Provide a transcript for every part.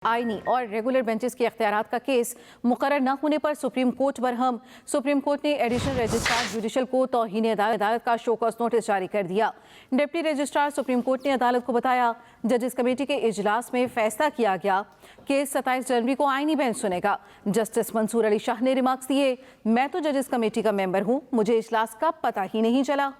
आईनी और regular benches के इख्तियारात का केस मुकर्रर न होने पर supreme court Barham. Supreme court ने एडिशनल रजिस्ट्रार जुडिशल को तौहीन अदालत का शो कॉज नोटिस जारी कर दिया। डिप्टी रजिस्ट्रार सुप्रीम कोर्ट ने अदालत को बताया, जजेस कमेटी के इजलास में फैसला किया गया केस 27 जनवरी को आईनी बेंच सुनेगा। जस्टिस मंसूर अली शाह ने रिमार्क्स दिए, मैं तो जजेस कमेटी का मेंबर हूँ, मुझे इजलास का पता ही नहीं चला।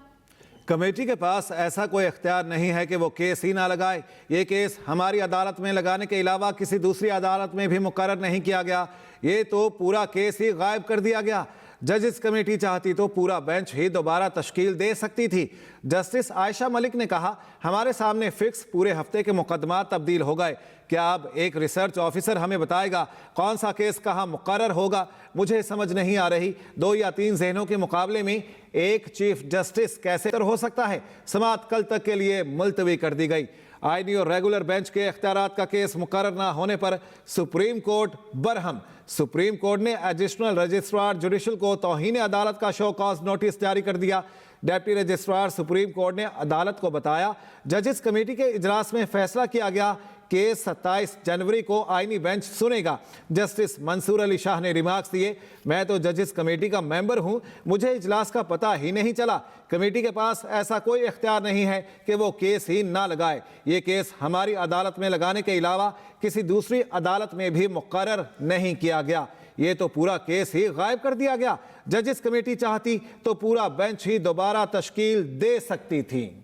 कमेटी के पास ऐसा कोई इख्तियार नहीं है कि वो केस ही ना लगाए। ये केस हमारी अदालत में लगाने के अलावा किसी दूसरी अदालत में भी मुकर्रर नहीं किया गया। ये तो पूरा केस ही गायब कर दिया गया। जजेस कमेटी चाहती तो पूरा बेंच ही दोबारा तश्कील दे सकती थी। जस्टिस आयशा मलिक ने कहा, हमारे सामने फिक्स पूरे हफ्ते के मुकदमा तब्दील हो गए। क्या अब एक रिसर्च ऑफिसर हमें बताएगा कौन सा केस कहाँ मुकर्रर होगा? मुझे समझ नहीं आ रही। 2 या 3 जहनों के मुकाबले में एक चीफ जस्टिस कैसे हो सकता है? समाअत कल तक के लिए मुलतवी कर दी गई। आईनी और रेगुलर बेंच के इख्तियारात का केस मुकर्रर न होने पर supreme court Barham. Supreme court ने एडिशनल रजिस्ट्रार जुडिशल को तौहीन अदालत का शो कॉज नोटिस जारी कर दिया। डिप्टी रजिस्ट्रार सुप्रीम कोर्ट ने अदालत को बताया, जजेस कमेटी के इजलास में फैसला किया गया केस 27 जनवरी को आईनी बेंच सुनेगा। जस्टिस मंसूर अली शाह ने रिमार्क्स दिए, मैं तो जजेस कमेटी का मेंबर हूं, मुझे इजलास का पता ही नहीं चला। कमेटी के पास ऐसा कोई इख्तियार नहीं है कि वो केस ही ना लगाए। ये केस हमारी अदालत में लगाने के अलावा किसी दूसरी अदालत में भी मुकर्रर नहीं किया गया। ये तो पूरा केस ही गायब कर दिया गया। जजेस कमेटी चाहती तो पूरा बेंच ही दोबारा तश्कील दे सकती थी।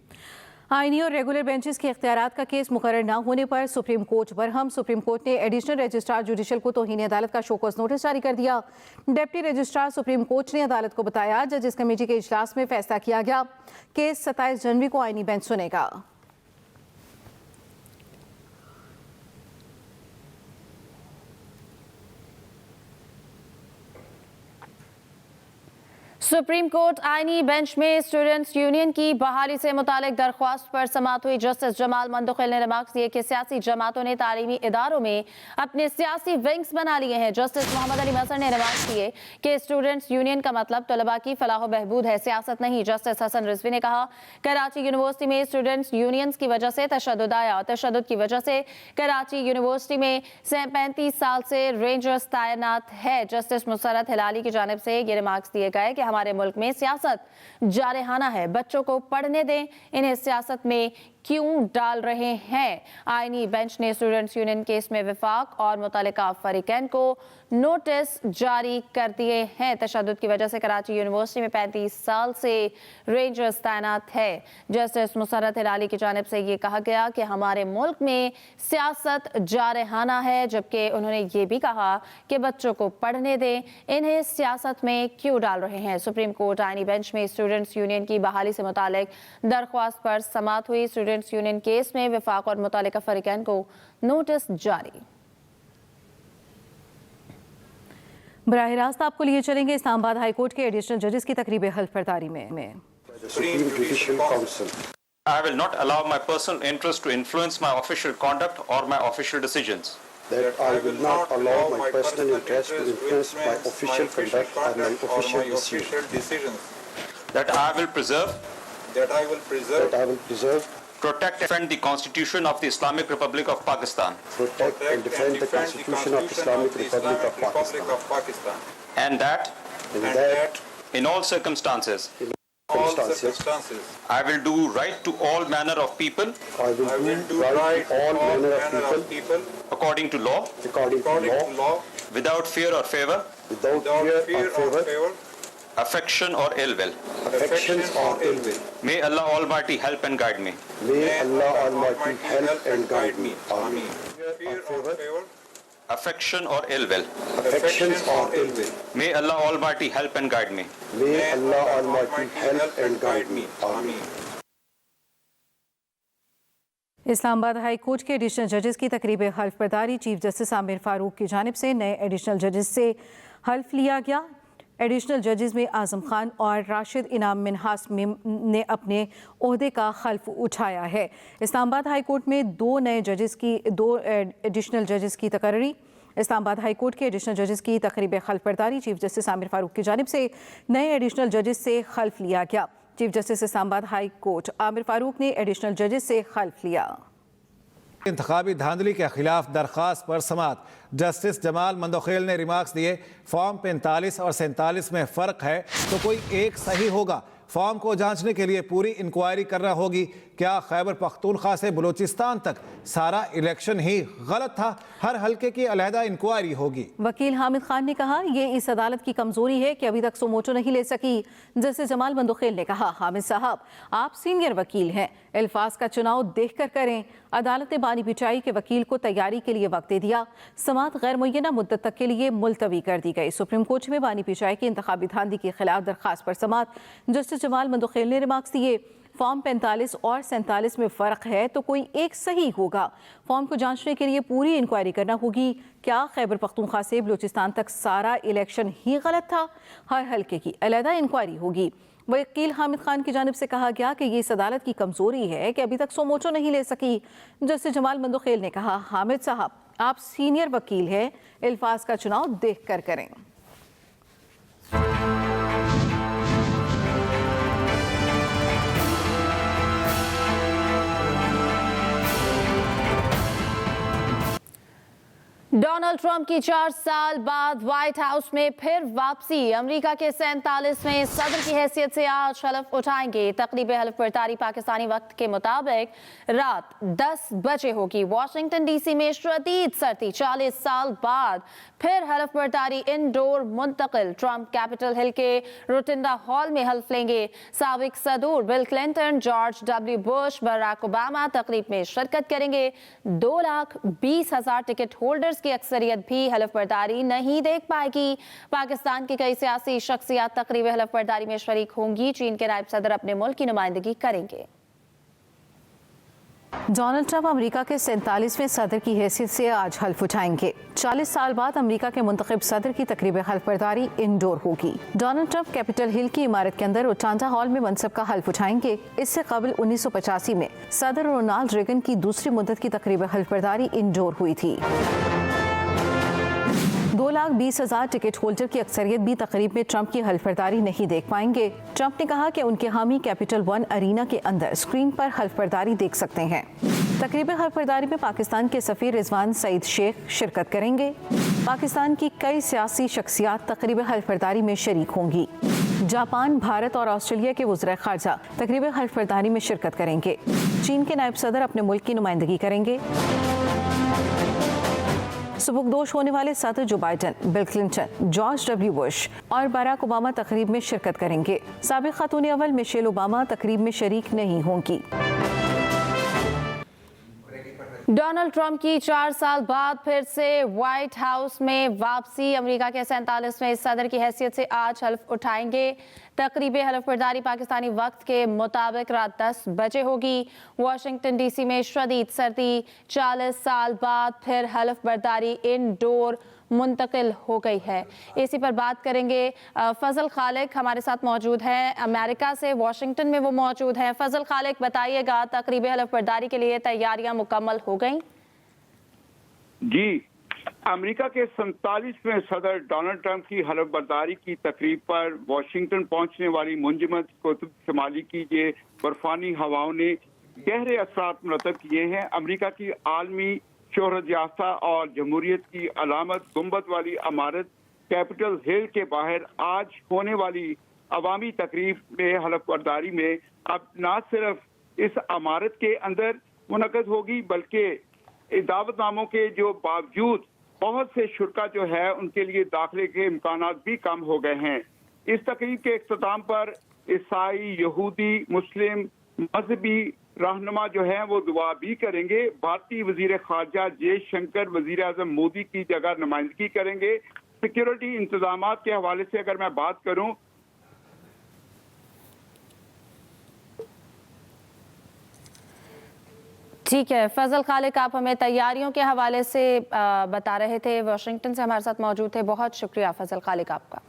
आईनी और रेगुलर बेंचेस के इख्तियारात का केस मुकर्रर न होने पर supreme court Barham. Supreme court ने एडिशनल रजिस्ट्रार जुडिशल को तौहीन अदालत का शो कॉज नोटिस जारी कर दिया। डिप्टी रजिस्ट्रार सुप्रीम कोर्ट ने अदालत को बताया, जजेस कमेटी के इजलास में फैसला किया गया केस 27 जनवरी को आईनी बेंच सुनेगा। सुप्रीम कोर्ट आईनी बेंच में स्टूडेंट्स यूनियन की बहाली से मुतालिक दरख्वास्त पर समाअत हुई। जस्टिस जमाल मंदखिल ने रिमार्क्स दिए कि सियासी जमातों ने तालीमी इदारों में अपने सियासी विंग्स बना लिए हैं। जस्टिस मोहम्मद अली मजहर ने रिमार्क्स दिए कि स्टूडेंट्स यूनियन का मतलब तलबा की फलाह बहबूद है, सियासत नहीं। जस्टिस हसन रिजवी ने कहा, कराची यूनिवर्सिटी में स्टूडेंट्स यूनियंस की वजह से तशद्दुद आया। तशद्दुद की वजह से कराची यूनिवर्सिटी में 35 साल से रेंजर्स तैनात है। जस्टिस मुसरत हिलाली की जानिब से ये रिमार्क्स दिए गए कि हमारे मुल्क में सियासत जारहाना है, बच्चों को पढ़ने दें, इन्हें सियासत में क्यों डाल रहे हैं? आईनी बेंच ने स्टूडेंट्स यूनियन केस में विफाक और मुतल्लिका फरीकैन को नोटिस जारी कर दिए हैं। तशद्दुद की वजह से कराची यूनिवर्सिटी में 35 साल से रेंजर्स तैनात है। जस्टिस मुसरत हिलाली की जानिब से ये कहा गया कि हमारे मुल्क में सियासत जारहाना है, जबकि उन्होंने ये भी कहा कि बच्चों को पढ़ने दें, इन्हें सियासत में क्यों डाल रहे हैं? सुप्रीम कोर्ट आईनी बेंच में स्टूडेंट्स यूनियन की बहाली से मुतालिक दरख्वास्त पर समाअत हुई। स्टूडेंट्स यूनियन केस में विफाक और मुतल्लिका फरीकैन को नोटिस जारी। बराह रास्त आपको लिए चलेंगे इस्लामाबाद हाई कोर्ट के एडिशनल जजेस की तकरीब हल्फ बर्दारी में। I will not allow my personal interest to influence my official conduct or my official decisions. That I will not allow my personal interest to influence my official conduct or my official decisions. That I will preserve, protect and defend the Constitution of the Islamic Republic of Pakistan. Protect and defend the Constitution of the Islamic Republic of Pakistan. And that in all circumstances, I will do right to all manner of people. I will do right to all manner of people. According to law. Without fear or favor. Affection or ill will. May Allah Almighty help and guide me. May Allah Almighty help and guide me. Amen. Affection or ill will. May Allah Almighty help and guide me. May Allah Almighty help and guide me. Amen. Islamabad high court के additional जजेस की तकरीब हल्फ बर्दारी chief justice Aamir Farooq की जानिब से नए additional जजेस से हल्फ लिया गया। एडिशनल जजेस में आजम खान और राशिद इनाम मिनहास ने अपने ओहदे का हल्फ उठाया है। इस्लामाबाद हाई कोर्ट में 2 एडिशनल जजेस की तकर्री। इस्लामाबाद हाई कोर्ट के एडिशनल जजेस की तकरीब हल्फ बर्दारी चीफ जस्टिस आमिर फारूक की जानिब से नए एडिशनल जजेस से हल्फ लिया गया। Chief justice Islamabad high court Aamir Farooq ने एडिशनल जजेस से हल्फ लिया। इंतखाबी धांधली के खिलाफ दरख्वास्त पर समात। जस्टिस जमाल मंदोखेल ने रिमार्क्स दिए, फॉर्म 45 और 47 में फ़र्क है तो कोई एक सही होगा। फॉर्म को जांचने के लिए पूरी इंक्वायरी करना होगी। क्या खैबर पख्तूनख्वा से बलूचिस्तान तक सारा इलेक्शन ही गलत था? हर हल्के की अलहदा इंक्वायरी होगी। वकील हामिद खान ने कहा, ये इस अदालत की कमजोरी है कि अभी तक सुमोटो नहीं ले सकी। जस्टिस जमाल मंदोखेल ने कहा, हामिद साहब आप सीनियर वकील हैं, अल्फाज का चुनाव देखकर करें। अदालत ने बानी पिचाई के वकील को तैयारी के लिए वक्त दे दिया। समात गैर मुय्यना मुद्दत तक के लिए मुलतवी कर दी गई। सुप्रीम कोर्ट में बानी पिचाई की इंतखाबी धांधली के खिलाफ दरख्वास्त पर समात। जस्टिस जमाल मंदोखेल ने रिमार्क्स दिए, फॉर्म 45 और 47 में फ़र्क है तो कोई एक सही होगा। फॉर्म को जांचने के लिए पूरी इंक्वायरी करना होगी। क्या खैबर पख्तूनख्वा से बलूचिस्तान तक सारा इलेक्शन ही गलत था? हर हल्के की अलहदा इंक्वायरी होगी। वकील हामिद खान की जानिब से कहा गया कि ये इस अदालत की कमजोरी है कि अभी तक सुमोटो नहीं ले सकी। जस्टिस जमाल मंदोखेल ने कहा, हामिद साहब आप सीनियर वकील हैं, अल्फाज का चुनाव देख कर करें। डोनाल्ड ट्रंप की 4 साल बाद व्हाइट हाउस में फिर वापसी। अमेरिका के 47वें सदर की हैसियत से आज हलफ उठाएंगे। तकरीब हलफ बर्दारी पाकिस्तानी वक्त के मुताबिक रात 10 बजे होगी। वॉशिंगटन डीसी में शदीद सर्दी। 40 साल बाद फिर हलफ बर्दारी इंडोर मुंतकिल। ट्रंप कैपिटल हिल के रोटिंडा हॉल में हल्फ लेंगे। साबिक सदूर Bill Clinton, George W Bush, Barack Obama तकरीब में शिरकत करेंगे। 2,20,000 टिकट होल्डर्स की अक्सरियत भी हलफ बर्दारी नहीं देख पाएगी। पाकिस्तान की कई सियासी शख्सियत तकरीब हलफ बर्दारी में शरीक होंगी। चीन के नायब सदर अपने मुल्क की नुमाइंदगी करेंगे। डोनाल्ड ट्रंप अमेरिका के 47वें सदर की हैसियत से आज हल्फ उठाएंगे। 40 साल बाद अमेरिका के मुंतखब सदर की तकरीब हल्फ बर्दारी इंडोर होगी। डोनाल्ड ट्रंप कैपिटल हिल की इमारत के अंदर रोटांडा हॉल में मनसब का हल्फ उठाएंगे। इससे कबल 1985 में सदर रोनाल्ड रेगन की दूसरी मुद्दत की तकरीब हल्फ बर्दारी इंडोर हुई थी। 2,20,000 टिकट होल्डर की अक्सरियत भी तकरीब में ट्रंप की हल्फ बर्दारी नहीं देख पाएंगे। ट्रंप ने कहा कि उनके हामी कैपिटल वन अरीना के अंदर स्क्रीन पर हल्फ बर्दारी देख सकते हैं। तकरीब हल्फ बर्दारी में पाकिस्तान के सफीर रिजवान सईद शेख शिरकत करेंगे। पाकिस्तान की कई सियासी शख्सियात तकरीब हल्फ बर्दारी में शरीक होंगी। जापान, भारत और ऑस्ट्रेलिया के वज़ीर ख़ारजा तकरीब हल्फ बर्दारी में शिरकत करेंगे। चीन के नायब सदर अपने मुल्क की नुमाइंदगी करेंगे। सुबुकदोश होने वाले सदर जो Biden, bill Clinton, George W Bush और बराक ओबामा तकरीब में शिरकत करेंगे। साबिक खातून अव्वल मिशेल ओबामा तकरीब में शरीक नहीं होंगी। डोनाल्ड ट्रंप की 4 साल बाद फिर से व्हाइट हाउस में वापसी। अमेरिका के 47वें सदर की हैसियत से आज हल्फ उठाएंगे। तकरीब हल्फ बर्दारी पाकिस्तानी वक्त के मुताबिक रात 10 बजे होगी। वॉशिंगटन डीसी में शदीद सर्दी। 40 साल बाद फिर हल्फ बर्दारी इंडोर मुंतकिल हो गई है। इसी पर बात करेंगे। फजल खालिक हमारे साथ मौजूद हैं अमेरिका से, वॉशिंगटन में वो मौजूद हैं। फजल खालिक बताइएगा, तकरीब हल्फ बर्दारी के लिए तैयारियां मुकम्मल हो गई? जी, अमेरिका के 47वें सदर डोनाल्ड ट्रंप की हल्फ बर्दारी की तकरीब पर वॉशिंगटन पहुंचने वाली मुंजमद कुतुब शुमाली की ये बर्फानी हवाओं ने गहरे असरात मुरतब किए हैं। अमेरिका की आलमी शोहरत याफ्ता और जमहूरियत की अलामत गुंबद वाली इमारत कैपिटल हिल के बाहर आज होने वाली अवामी तकरीब में हल्फ बर्दारी में अब न सिर्फ इस इमारत के अंदर मुनक़द होगी बल्कि दावतनामों के जो बावजूद बहुत से शुरा जो है उनके लिए दाखिले के इम्कानात भी कम हो गए हैं। इस तकरीब के इख्तिताम पर ईसाई, यहूदी, मुस्लिम मजहबी रहनुमा जो है वो दुआ भी करेंगे। भारतीय वजीर खारजा जयशंकर वजीर आजम मोदी की जगह नुमाइंदगी करेंगे। सिक्योरिटी इंतजाम के हवाले से अगर मैं बात करूं, ठीक है फजल खालिक, आप हमें तैयारियों के हवाले से बता रहे थे। वॉशिंगटन से हमारे साथ मौजूद थे। बहुत शुक्रिया फजल खालिक आपका।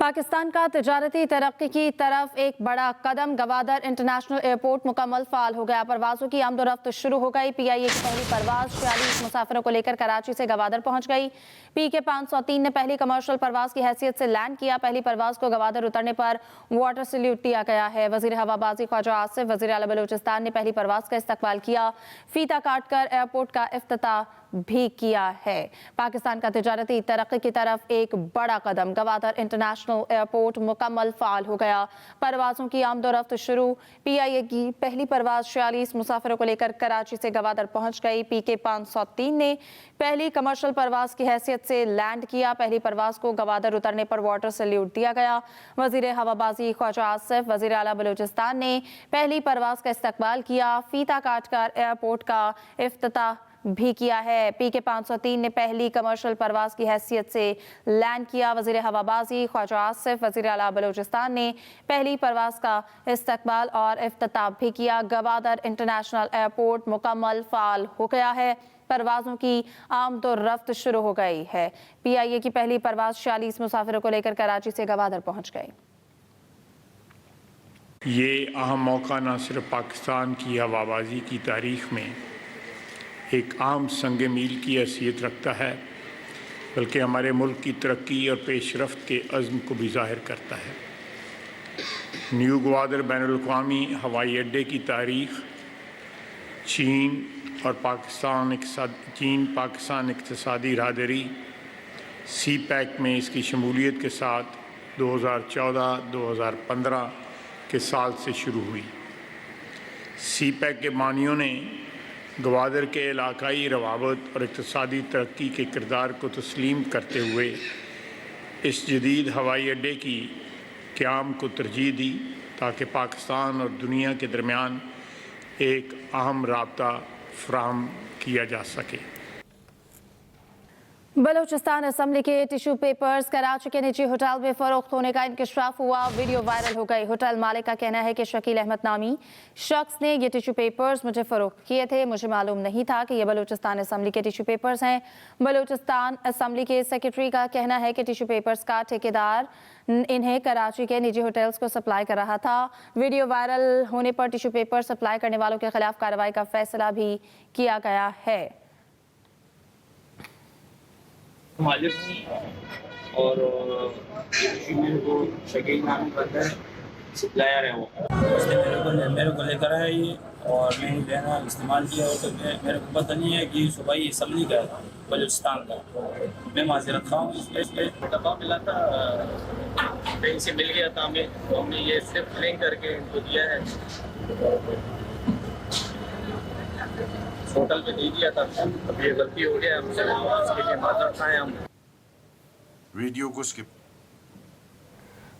पाकिस्तान का तजारती तरक्की की तरफ एक बड़ा कदम। गवादर इंटरनेशनल एयरपोर्ट मुकम्मल फाल हो गया। परवाजों की आमदोरफ्त शुरू हो गई। PIA की पहली परवाज 46 मुसाफिरों को लेकर कराची से गवादर पहुंच गई। PK 503 ने पहली कमर्शियल परवाज की हैसियत से लैंड किया। पहली परवाज को गवादर उतरने पर वाटर सल्यूट दिया गया है। वजीर हवाबाजी ख्वाजा आसिफ, वजीर आला बलूचिस्तान ने पहली परवाज का इस्तकबाल किया। फीता काटकर एयरपोर्ट का इफ्तिताह भी किया है। पाकिस्तान का तजारती तरक्की की तरफ एक बड़ा कदम। गवादर इंटरनेशनल एयरपोर्ट मुकम्मल फाल हो गया। परवाजों की आमदोरफ्त शुरू। PIA की पहली परवाज 46 मुसाफिरों को लेकर कराची से गवादर पहुंच गई। PK 503 ने पहली कमर्शियल परवाज की हैसियत से लैंड किया। पहली परवाज को गवादर उतरने पर वाटर सल्यूट दिया गया। वजीर हवाबाजी ख्वाजा आसिफ, वजीर आला बलूचिस्तान ने पहली परवाज का इस्तकबाल किया। फीता काटकर एयरपोर्ट का इफ्तिताह भी किया है। PK 503 ने पहली कमर्शियल परवाज की हैसियत से लैंड किया। वजीर हवाबाजी ख्वाजा आसिफ, वजीर आला बलूचिस्तान ने पहली परवाज का इस्तकबाल और इफ्तिताह भी किया। गवादर इंटरनेशनल एयरपोर्ट मुकम्मल फाल हो गया है। परवाजों की आमदोरफ्त शुरू हो गई है। PIA की पहली परवाज 46 मुसाफिरों को लेकर कराची से गवादर पहुंच गई। ये अहम मौका न सिर्फ पाकिस्तान की हवाबाजी की तारीख में एक आम संग मील की हैसियत रखता है, बल्कि हमारे मुल्क की तरक्की और पेशरफ्त के अज़्म को भी ज़ाहिर करता है। न्यू ग्वादर बैनुल-अक़वामी हवाई अड्डे की तारीख चीन पाकिस्तान इक़्तिसादी राहदरी CPEC में इसकी शमूलियत के साथ 2014-2015 के साल से शुरू हुई। CPEC के बानियों ने गवादर के इलाकाई रवाबत और इक़्तिसादी तरक्की के किरदार को तस्लीम करते हुए इस जदीद हवाई अड्डे की क़याम को तरजीह दी, ताकि पाकिस्तान और दुनिया के दरमियान एक अहम राब्ता फ़राहम किया जा सके। बलूचिस्तान असम्बली के टिश्यू पेपर्स कराची के निजी होटल में फरोख्त होने का इंकशाफ हुआ। वीडियो वायरल हो गई। होटल मालिक का कहना है कि शकील अहमद नामी शख्स ने ये टिश्यू पेपर्स मुझे फरोख्त किए थे। मुझे मालूम नहीं था कि ये बलूचिस्तान असम्बली के टिश्यू पेपर्स हैं। बलूचिस्तान असम्बली के सेक्रेटरी का कहना है कि टिश्यू पेपर्स का ठेकेदार इन्हें कराची के निजी होटल्स को सप्लाई कर रहा था। वीडियो वायरल होने पर टिश्यू पेपर सप्लाई करने वालों के खिलाफ कार्रवाई का फैसला भी किया गया है। मालिक हूँ और मेरे को शकील नाम बंदा है, सप्लायर है वो। उसने मेरे को लेकर आया ये और मैंने लेना इस्तेमाल किया। और तो मेरे को पता नहीं है कि सुबह असम्बली का है बलूचिस्तान का। मैं माजरत खा हूँ। इसलिए डब्बा मिला था, बैंक से मिल गया था हमें, तो हमने ये सिर्फ लिंक करके इनको दिया है। होटल में दे दिया था। अब ये गलती हो गया, हमसे इसके लिए माजरत खाएं हम। वीडियो को स्किप।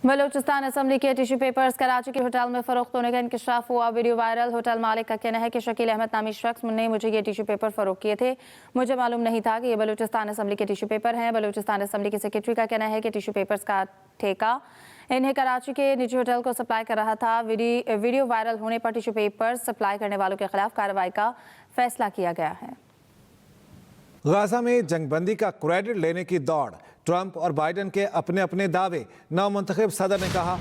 बलूचिस्तान असम्बली के टिश्यू पेपर्स कराची के होटल में फरोख्त होने का इंकशाफ हुआ। Video viral. होटल मालिक का कहना है कि शकील अहमद नामी शख्स ने मुझे ये टिश्यू पेपर फरोख्त किए थे। मुझे मालूम नहीं था कि ये बलूचिस्तान असम्बली के टिश्यू पेपर हैं। बलूचिस्तान असम्बली के सेक्रेटरी का कहना है कि टिश्यू पेपर्स का ठेका इन्हें कराची के निजी होटल को सप्लाई कर रहा था। वीडियो वायरल होने पर टिश्यू पेपर सप्लाई करने वालों के खिलाफ कार्रवाई का फैसला किया गया है। गाजा में जंगबंदी का क्रेडिट लेने की दौड़। ट्रंप और बाइडेन के अपने अपने दावे। नवमुंतखब सदर ने कहा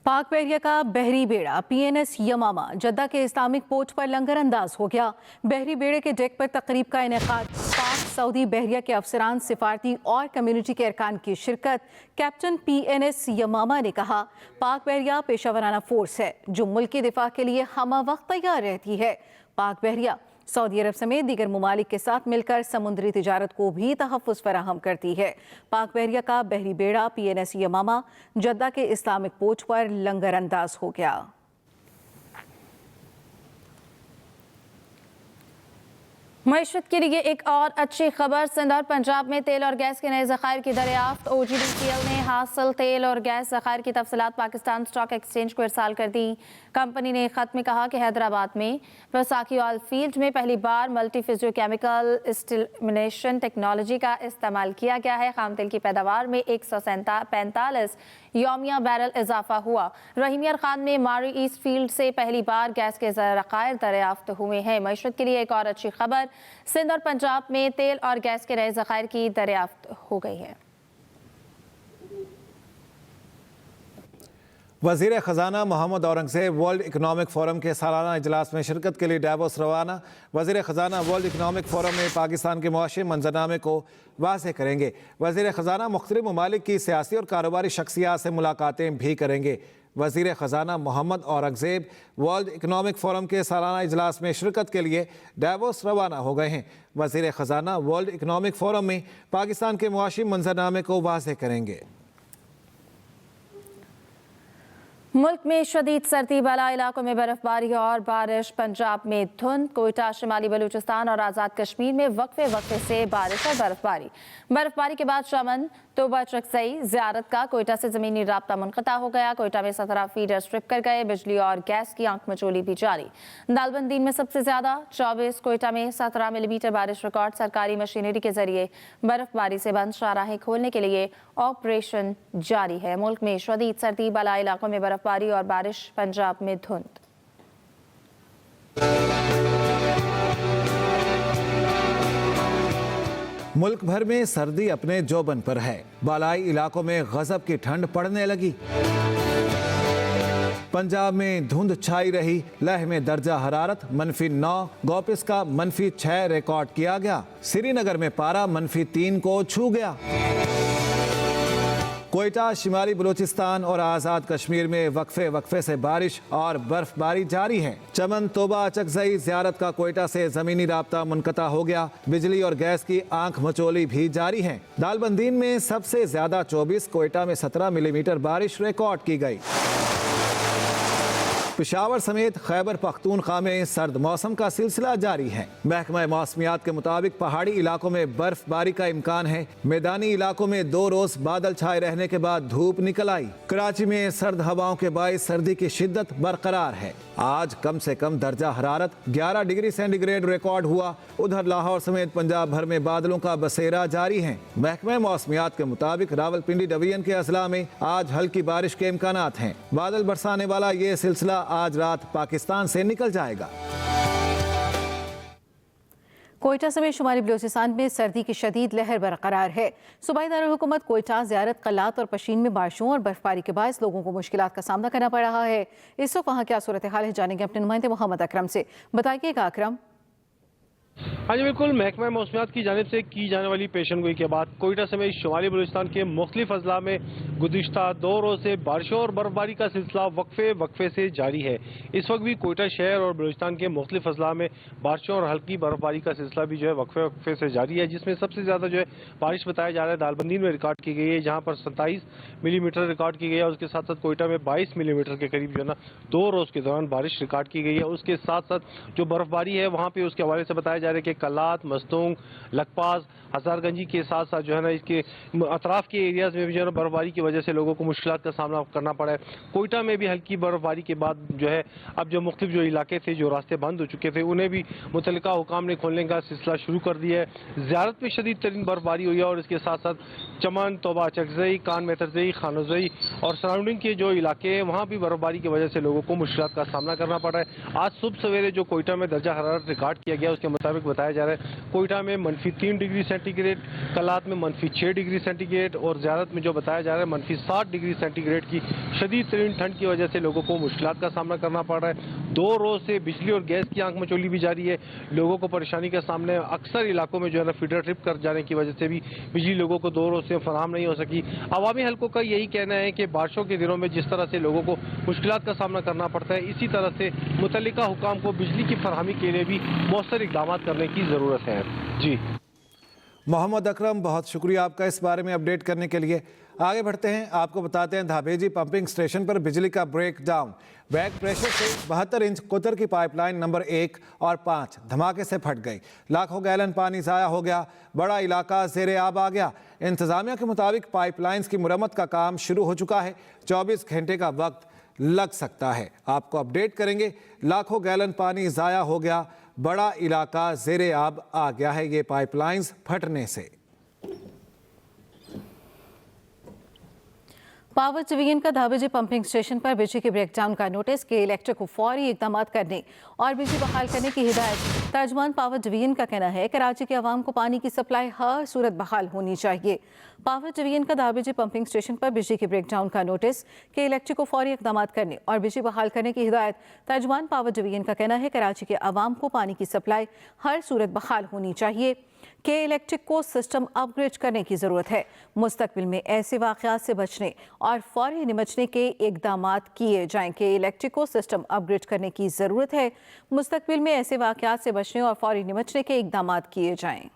पाक बहरिया का बहरी बेड़ा PNS यमामा जद्दा के इस्लामिक पोर्ट पर लंगर अंदाज हो गया। बहरी बेड़े के डेक पर तकरीब का इनेकाद। पाक सऊदी बहरिया के अफसरान, सिफारती और कम्युनिटी के अरकान की शिरकत। कैप्टन PNS यमामा ने कहा पाक बहरिया पेशावराना फोर्स है जो मुल्क की दिफा के लिए हमा वक्त तैयार रहती है। पाक बहरिया सऊदी अरब समेत दीगर ममालिक के साथ मिलकर समुद्री तिजारत को भी तहफ़्फ़ुज़ फराहम करती है। पाक बहरिया का बहरी बेड़ा PNS यमामा जद्दा के इस्लामिक पोर्ट पर लंगर अंदाज हो गया। मईशत के लिए एक और अच्छी खबर। सिंध और पंजाब में तेल और गैस के नए ज़खायर की दरियाफ्त। OGDCL ने हासिल तेल और गैस ज़खायर की तफसीलात पाकिस्तान स्टॉक एक्सचेंज को इरसाल कर दी। कंपनी ने खत में कहा कि हैदराबाद में वसाखी ऑयल फील्ड में पहली बार मल्टी फिजियोकेमिकल स्टिमुलेशन टेक्नोलॉजी का इस्तेमाल किया गया है। खाम तेल की पैदावार में 145 यौमिया बैरल इजाफा हुआ। रहीमियर खान में मारी ईस्ट फील्ड से पहली बार गैस के ज़खायर दरियाफ्त हुए हैं। मईशत के लिए एक और अच्छी खबर। सिंध और पंजाब में तेल और गैस के नए ज़खायर की दरियाफ्त हो गई है। वज़ीर ख़जाना Muhammad Aurangzeb World Economic Forum के सालाना इजलास में शिरकत के लिए डावोस रवाना। वज़ीर ख़जाना वर्ल्ड इकनॉमिक फ़ोरम में पाकिस्तान के मुआशी मंजरनामे को वाज़ेह करेंगे। वज़ीर ख़जाना मुख्तलिफ ममालिक की सियासी और कारोबारी शख्सियात से मुलाकातें भी करेंगे। वज़ीर ख़जाना Muhammad Aurangzeb World Economic Forum के सालाना इजलास में शिरकत के लिए डावोस रवाना हो गए हैं। वज़ीर ख़जाना वर्ल्ड इकनॉमिक फ़ोरम में पाकिस्तान के मुआशी मंजरनामे को वाज़ेह करेंगे। मुल्क में शदीद सर्दी, बाला इलाकों में बर्फबारी और बारिश, पंजाब में धुंध, कोयटा, शिमाली बलूचिस्तान और आज़ाद कश्मीर में वक्फे वक्फे से बारिश और बर्फबारी के बाद चमन तोबा चकसई ज़ियारत का कोयटा से ज़मीनी राब्ता मुनक़ता हो गया। कोयटा में 17 फीडर स्ट्रिप कर गए। बिजली और गैस की आंख मचोली भी जारी। दालबंदीन में सबसे ज़्यादा 24, कोयटा में 17 मिलीमीटर बारिश रिकॉर्ड। सरकारी मशीनरी के जरिए बर्फबारी से बंद शाहराहें खोलने के लिए ऑपरेशन जारी है। मुल्क में शदीद सर्दी, बाला इलाकों में बर्फबारी और बारिश, पंजाब में धुंध। मुल्क भर में सर्दी अपने जोबन पर है। बालाई इलाकों में गजब की ठंड पड़ने लगी। पंजाब में धुंध छाई रही। लेह में दर्जा हरारत -9, गोपिस का -6 रिकॉर्ड किया गया। श्रीनगर में पारा -3 को छू गया। कोयटा, शिमाली बलूचिस्तान और आज़ाद कश्मीर में वक्फे वक्फे से बारिश और बर्फबारी जारी है। चमन तोबा चकसई ज़ियारत का कोयटा से ज़मीनी राब्ता मुनक़ता हो गया। बिजली और गैस की आंख मचोली भी जारी है। दालबंदीन में सबसे ज़्यादा 24, कोयटा में 17 मिलीमीटर बारिश रिकॉर्ड की गई। पेशावर समेत खैबर पख्तूनख्वा में सर्द मौसम का सिलसिला जारी है। महकमा मौसमियात के मुताबिक पहाड़ी इलाकों में बर्फबारी का इम्कान है। मैदानी इलाकों में 2 रोज बादल छाए रहने के बाद धूप निकल आई। कराची में सर्द हवाओं के बाइस सर्दी की शिद्दत बरकरार है। आज कम से कम दर्जा हरारत 11 डिग्री सेंटीग्रेड रिकॉर्ड हुआ। उधर लाहौर समेत पंजाब भर में बादलों का बसेरा जारी है। महकमा मौसमियात के मुताबिक रावलपिंडी डिवीजन के अजला में आज हल्की बारिश के इम्कानात हैं। बादल बरसाने वाला ये सिलसिला आज रात पाकिस्तान से निकल जाएगा। कोयटा समेत शुमाली बलूचिस्तान में सर्दी की शदीद लहर बरकरार है। सूबाई दारुल हुकूमत कोयटा ज़ियारत, कलात और पशीन में बारिशों और बर्फबारी के बायस लोगों को मुश्किलात का सामना करना पड़ रहा है। इस वक्त वहाँ क्या सूरत हाल है, जानेंगे अपने नुमाइंदे मोहम्मद अकरम से। बताइएगा अकरम। हाँ जी बिल्कुल, महकमा मौसमियात की जानिब से की जाने वाली पेशनगोई के बाद कोयटा समेत शुमाली बलूचिस्तान के मुख्तलिफ अजला में गुज़िश्ता 2 रोज़ से बारिशों और बर्फबारी का सिलसिला वक्फे वक्फे से जारी है। इस वक्त भी कोयटा शहर और बलूचिस्तान के मुख्तलिफ अजला में बारिशों और हल्की बर्फबारी का सिलसिला भी जो है वक्फे वक्फे से जारी है, जिसमें सबसे ज़्यादा जो है बारिश बताया जा रहा है दालबंदीन में रिकॉर्ड की गई है, जहाँ पर 27 मिलीमीटर रिकॉर्ड की गई है। उसके साथ साथ कोयटा में 22 मिलीमीटर के करीब जो है ना 2 रोज़ के दौरान बारिश रिकॉर्ड की गई है। उसके साथ साथ जो बर्फबारी है वहाँ पर उसके हवाले से बताया जा रहा है कि कलात, मस्तूंग, लखपास, हजारगंजी के साथ साथ जो है ना इसके अतराफ के एरियाज में भी जो है बर्फबारी की वजह से लोगों को मुश्किलात का सामना करना पड़ा है। कोयटा में भी हल्की बर्फबारी के बाद जो है अब जो मुख्तलिफ जो इलाके थे, जो रास्ते बंद हो चुके थे, उन्हें भी मुतल्लिका हुकाम ने खोलने का सिलसिला शुरू कर दिया है। ज़ियारत में शदीद तरीन बर्फबारी हुई है और इसके साथ साथ चमन, तोबा चकसई, कान मेतरजई, खानोजई और सराउंडिंग के जो इलाके हैं वहाँ भी बर्फबारी की वजह से लोगों को मुश्किलात का सामना करना पड़ा है। आज सुबह सवेरे जो कोयटा में दर्जा हरारत रिकॉर्ड किया गया उसके मुताबिक बताया जा रहा है कोयटा में -3 डिग्री सेंटीग्रेड, कलात में -6 डिग्री सेंटीग्रेड और ज़ियारत में जो बताया जा रहा है -7 डिग्री सेंटीग्रेड की शदीद तरीन ठंड की वजह से लोगों को मुश्किलात का सामना करना पड़ रहा है। 2 रोज से बिजली और गैस की आंख मचोली भी जारी है। लोगों को परेशानी का सामने अक्सर इलाकों में जो है ना फीडर ट्रिप कर जाने की वजह से भी बिजली लोगों को 2 रोज से फराहम नहीं हो सकी। अवामी हल्कों का यही कहना है कि बारिशों के दिनों में जिस तरह से लोगों को मुश्किलात का सामना करना पड़ता है, इसी तरह से मुतल्लिका हुकाम को बिजली की फरहमी के लिए भी मौसर इक़दाम करने की ज़रूरत है। जी मोहम्मद अकरम, बहुत शुक्रिया आपका इस बारे में अपडेट करने के लिए। आगे बढ़ते हैं, आपको बताते हैं धाबेजी पंपिंग स्टेशन पर बिजली का ब्रेकडाउन। बैक प्रेशर से 72 इंच कुतर की पाइपलाइन नंबर 1 और 5 धमाके से फट गई। लाखों गैलन पानी ज़ाया हो गया। बड़ा इलाका ज़ेरे आब आ गया। इंतज़ामिया के मुताबिक पाइपलाइंस की मुरम्मत का काम शुरू हो चुका है। 24 घंटे का वक्त लग सकता है। आपको अपडेट करेंगे। लाखों गैलन पानी ज़ाया हो गया। बड़ा इलाका ज़ेरे आब आ गया है ये पाइपलाइंस फटने से। पावर डिवीजन का धाबेजी पंपिंग स्टेशन पर बिजली के ब्रेकडाउन का नोटिस के इलेक्ट्रिक को फौरी इकदाम करने और बिजली बहाल करने की हिदायत। तर्जुमान पावर डिवीजन का कहना है कराची के अवाम को पानी की सप्लाई हर सूरत बहाल होनी चाहिए। पावर डिवीजन का धाबेजी पंपिंग स्टेशन पर बिजली के ब्रेकडाउन का नोटिस के इलेक्ट्रिक को फौरी इकदाम करने और बिजली बहाल करने की हिदायत। तर्जुमान पावर डिवीजन का कहना है कराची के अवाम को पानी की सप्लाई हर सूरत बहाल होनी चाहिए। के इलेक्ट्रिक को सिस्टम अपग्रेड करने की ज़रूरत है। मुस्तकबिल में ऐसे वाक़यात से बचने और फौरी निमटने के इकदाम किए जाएं। के इलेक्ट्रिक को सिस्टम अपग्रेड करने की ज़रूरत है। मुस्तकबिल में ऐसे वाक़यात से बचने और फौरी निमटने के इकदाम किए जाएं।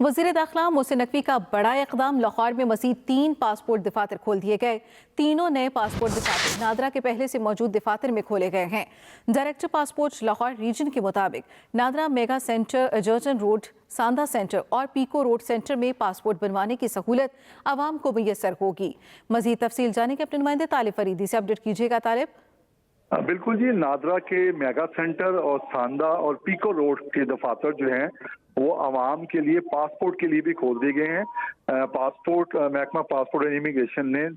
वज़ीर दाखिला मोहसिन नकवी का बड़ा इक़दाम। लाहौर में मज़ीद 3 पासपोर्ट दफातर खोल दिए गए। तीनों नए पासपोर्ट दफातर नादरा के पहले से मौजूद दफातर में खोले गए हैं। डायरेक्टर पासपोर्ट लाहौर रीजन के मुताबिक नादरा मेगा सेंटर, जर्जन रोड, सांदा सेंटर और पीको रोड सेंटर में पासपोर्ट बनवाने की सहूलत आवाम को मैसर होगी। मज़ीद तफसील जाने के अपने नुमाइंदे तालिब फरीदी से अपडेट कीजिएगा। तालिब। बिल्कुल जी, नादरा के मेगा सेंटर और सांदा और पीको रोड के दफातर जो हैं वो आवाम के लिए पासपोर्ट के लिए भी खोल दिए गए हैं। पासपोर्ट महकमा पासपोर्ट एंड इमिग्रेशन ने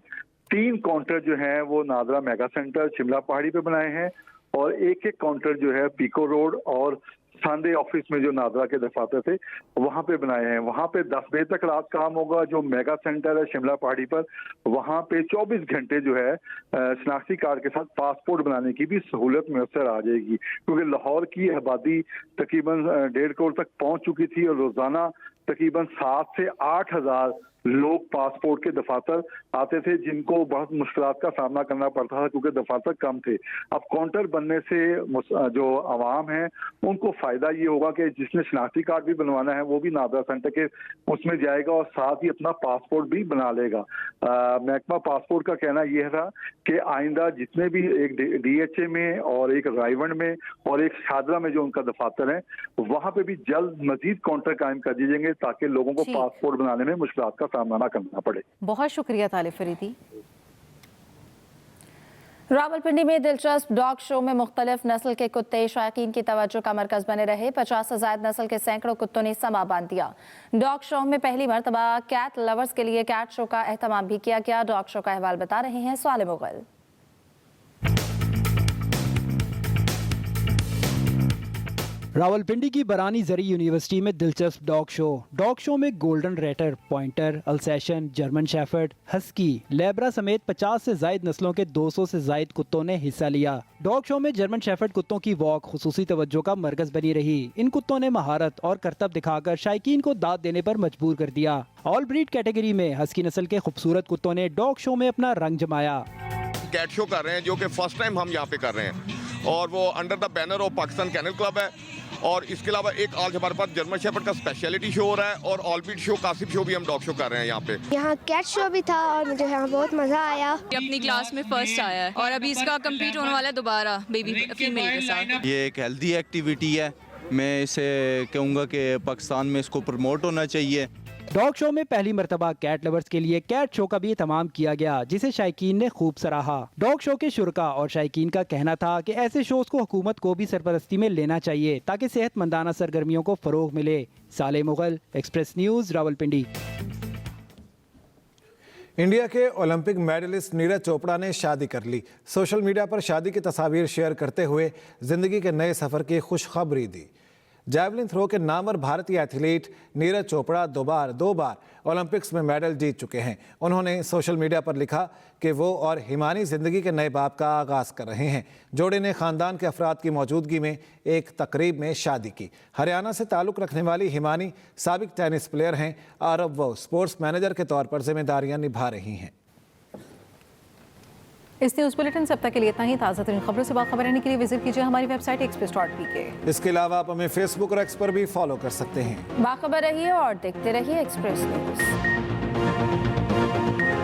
3 काउंटर जो हैं वो नादरा मेगा सेंटर शिमला पहाड़ी पे बनाए हैं और एक काउंटर जो है पीको रोड और सांदे ऑफिस में जो नादरा के दफातर थे वहाँ पे बनाए हैं। वहाँ पे 10 बजे तक रात काम होगा। जो मेगा सेंटर है शिमला पहाड़ी पर वहाँ पे 24 घंटे जो है शनाख्ती कार्ड के साथ पासपोर्ट बनाने की भी सहूलत मैसर आ जाएगी, क्योंकि लाहौर की आबादी तकरीबन 1.5 करोड़ तक पहुँच चुकी थी और रोजाना तकरीबन 7 से 8 हज़ार लोग पासपोर्ट के दफातर आते थे, जिनको बहुत मुश्किलात का सामना करना पड़ता था क्योंकि दफातर कम थे। अब काउंटर बनने से जो आवाम है उनको फायदा ये होगा कि जिसने शनाख्ती कार्ड भी बनवाना है वो भी नादरा सेंटर के उसमें जाएगा और साथ ही अपना पासपोर्ट भी बना लेगा। महकमा पासपोर्ट का कहना यह था कि आइंदा जितने भी एक DHA में और एक रायवंड में और एक शादरा में जो उनका दफातर है वहाँ पे भी जल्द मजीद काउंटर कायम कर दिए जाएंगे ताकि लोगों को पासपोर्ट बनाने में मुश्किलात का सामना ना करना पड़े। बहुत शुक्रिया तालिब फरीदी। रावलपिंडी में दिलचस्प डॉग शो में मुख्तलिफ नस्ल के कुत्ते शौकीन की तवज्जो का मरकज बने रहे। 50 से ज्यादा नस्ल के सैकड़ों कुत्तों ने समा बांध दिया। डॉग शो में पहली मरतबा कैट लवर्स के लिए कैट शो का एहतमाम भी किया गया। डॉग शो का अहवाल बता रहे हैं साले मुगल। रावलपिंडी की बरानी जरी यूनिवर्सिटी में दिलचस्प डॉग शो में golden rater, pointer, Alsatian, German shepherd, husky, Lebra समेत 50 से ज्यादा नस्लों के 200 से ज्यादा कुत्तों ने हिस्सा लिया। डॉग शो में जर्मन शेफर्ड कुत्तों की वॉक खुसूसी तवज्जो का मरकज बनी रही। इन कुत्तों ने महारत और करतब दिखाकर शायकीन को दाद देने पर मजबूर कर दिया। ऑल ब्रीड कैटेगरी में हस्की नस्ल के खूबसूरत कुत्तों ने डॉग शो में अपना रंग जमाया। कैट शो कर रहे हैं जो कि फर्स्ट टाइम हम यहाँ पे कर रहे हैं और वो under the banner of Pakistan kennel club है। और इसके अलावा एक आज हमारे पास जर्मन शेफर्ड का स्पेशलिटी शो हो रहा है और ऑल बीट शो, कासिफ शो भी हम डॉग शो कर रहे हैं यहाँ पे। यहाँ कैट शो भी था और मुझे यहाँ बहुत मजा आया। अपनी क्लास में फर्स्ट आया है और अभी इसका कम्पीट होने वाला है दोबारा बेबी फीमेल के साथ। ये एक हेल्दी एक्टिविटी है, मैं इसे कहूँगा कि पाकिस्तान में इसको प्रमोट होना चाहिए। डॉग शो में पहली मरतबा कैट लवर्स के लिए कैट शो का भी एहतमाम किया गया, जिसे शायकीन ने खूब सराहा। डॉग शो के शुरका और शायकीन का कहना था कि ऐसे शोज को हुकूमत को भी सरपरस्ती में लेना चाहिए ताकि सेहतमंदाना सरगर्मियों को फरोग मिले। साले Mughal, express news, Rawalpindi. India के ओलंपिक मेडलिस्ट नीरज चोपड़ा ने शादी कर ली। सोशल मीडिया पर शादी की तस्वीर शेयर करते हुए जिंदगी के नए सफर की खुशखबरी दी। जैवलिन थ्रो के नामवर भारतीय एथलीट नीरज चोपड़ा दो बार ओलंपिक्स में मेडल जीत चुके हैं। उन्होंने सोशल मीडिया पर लिखा कि वो और हिमानी ज़िंदगी के नए बाब का आगाज़ कर रहे हैं। जोड़े ने ख़ानदान के अफराद की मौजूदगी में एक तकरीब में शादी की। हरियाणा से ताल्लुक़ रखने वाली हिमानी साबिक टेनिस प्लेयर हैं और अब वो स्पोर्ट्स मैनेजर के तौर पर जिम्मेदारियाँ निभा रही हैं। इस न्यूज़ बुलेटिन से अब तक के लिए इतना ही। ताज़ा तरीन खबरों से बाखबर रहने के लिए विजिट कीजिए हमारी वेबसाइट express.pk। इसके अलावा आप हमें फेसबुक और एक्स पर भी फॉलो कर सकते हैं। बाखबर रहिए और देखते रहिए एक्सप्रेस न्यूज़।